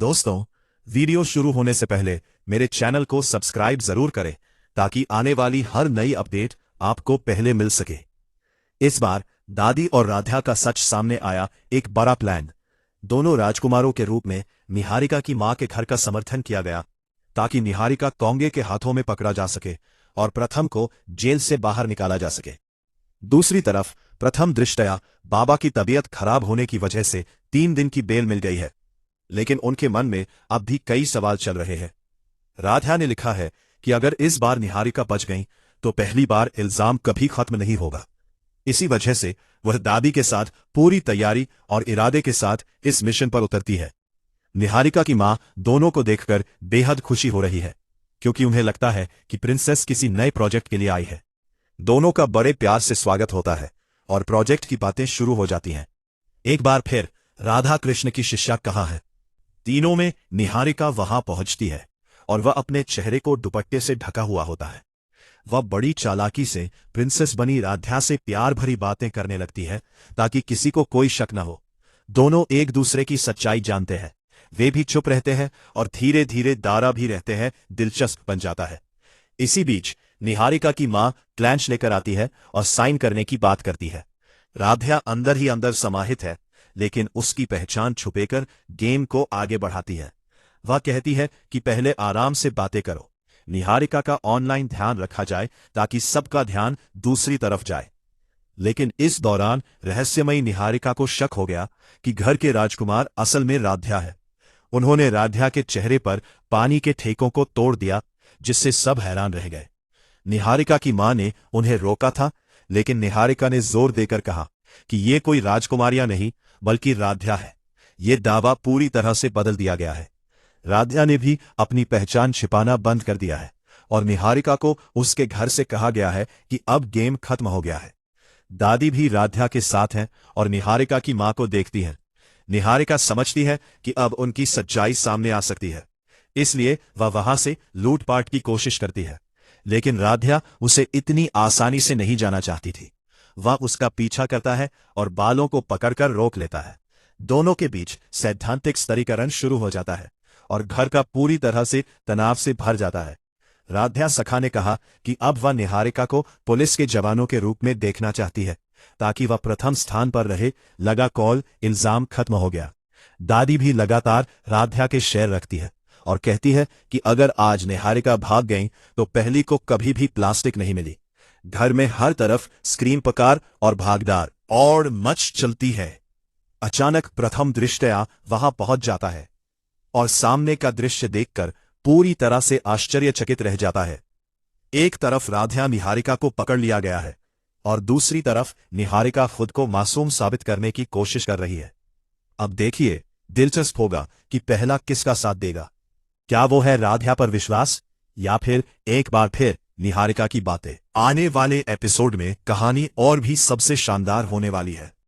दोस्तों, वीडियो शुरू होने से पहले मेरे चैनल को सब्सक्राइब जरूर करें ताकि आने वाली हर नई अपडेट आपको पहले मिल सके। इस बार दादी और राधा का सच सामने आया, एक बड़ा प्लान। दोनों राजकुमारों के रूप में निहारिका की मां के घर का समर्थन किया गया ताकि निहारिका कौंगे के हाथों में पकड़ा जा सके और प्रथम को जेल से बाहर निकाला जा सके। दूसरी तरफ प्रथम दृष्टया बाबा की तबीयत खराब होने की वजह से 3 दिन की बेल मिल गई है, लेकिन उनके मन में अब भी कई सवाल चल रहे हैं। राधा ने लिखा है कि अगर इस बार निहारिका बच गई तो पहली बार इल्जाम कभी खत्म नहीं होगा। इसी वजह से वह दादी के साथ पूरी तैयारी और इरादे के साथ इस मिशन पर उतरती है। निहारिका की मां दोनों को देखकर बेहद खुशी हो रही है, क्योंकि उन्हें लगता है कि प्रिंसेस किसी नए प्रोजेक्ट के लिए आई है। दोनों का बड़े प्यार से स्वागत होता है और प्रोजेक्ट की बातें शुरू हो जाती हैं। एक बार फिर राधा कृष्ण की शिष्या कहाँ है? तीनों में निहारिका वहां पहुंचती है और वह अपने चेहरे को दुपट्टे से ढका हुआ होता है। वह बड़ी चालाकी से प्रिंसेस बनी राधा से प्यार भरी बातें करने लगती है ताकि किसी को कोई शक न हो। दोनों एक दूसरे की सच्चाई जानते हैं। वे भी चुप रहते हैं और धीरे धीरे दारा भी रहते हैं। दिलचस्प बन जाता है। इसी बीच निहारिका की मां क्लैंच लेकर आती है और साइन करने की बात करती है। राधा अंदर ही अंदर समाहित है, लेकिन उसकी पहचान छुपेकर गेम को आगे बढ़ाती है। वह कहती है कि पहले आराम से बातें करो, निहारिका का ऑनलाइन ध्यान रखा जाए ताकि सबका ध्यान दूसरी तरफ जाए। लेकिन इस दौरान रहस्यमयी निहारिका को शक हो गया कि घर के राजकुमार असल में राधा है। उन्होंने राधा के चेहरे पर पानी के ठेकों को तोड़ दिया, जिससे सब हैरान रह गए। निहारिका की मां ने उन्हें रोका था, लेकिन निहारिका ने जोर देकर कहा कि ये कोई राजकुमारियां नहीं बल्कि राधा है। ये दावा पूरी तरह से बदल दिया गया है। राधा ने भी अपनी पहचान छिपाना बंद कर दिया है और निहारिका को उसके घर से कहा गया है कि अब गेम खत्म हो गया है। दादी भी राधा के साथ है और निहारिका की मां को देखती है। निहारिका समझती है कि अब उनकी सच्चाई सामने आ सकती है, इसलिए वह वहां से लूटपाट की कोशिश करती है। लेकिन राधा उसे इतनी आसानी से नहीं जाना चाहती थी। वह उसका पीछा करता है और बालों को पकड़कर रोक लेता है। दोनों के बीच सैद्धांतिक स्तरीकरण शुरू हो जाता है और घर का पूरी तरह से तनाव से भर जाता है। राधा सखा ने कहा कि अब वह निहारिका को पुलिस के जवानों के रूप में देखना चाहती है ताकि वह प्रथम स्थान पर रहे। लगा कॉल, इल्जाम खत्म हो गया। दादी भी लगातार राधा के शेर रखती है और कहती है कि अगर आज निहारिका भाग गई तो पहली को कभी भी प्लास्टिक नहीं मिली। घर में हर तरफ स्क्रीन पकार और भागदार और मच चलती है। अचानक प्रथम दृष्टया वहां पहुंच जाता है और सामने का दृश्य देखकर पूरी तरह से आश्चर्यचकित रह जाता है। एक तरफ राधा निहारिका को पकड़ लिया गया है और दूसरी तरफ निहारिका खुद को मासूम साबित करने की कोशिश कर रही है। अब देखिए, दिलचस्प होगा कि पहला किसका साथ देगा। क्या वो है राधा पर विश्वास या फिर एक बार फिर निहारिका की बातें? आने वाले एपिसोड में कहानी और भी सबसे शानदार होने वाली है।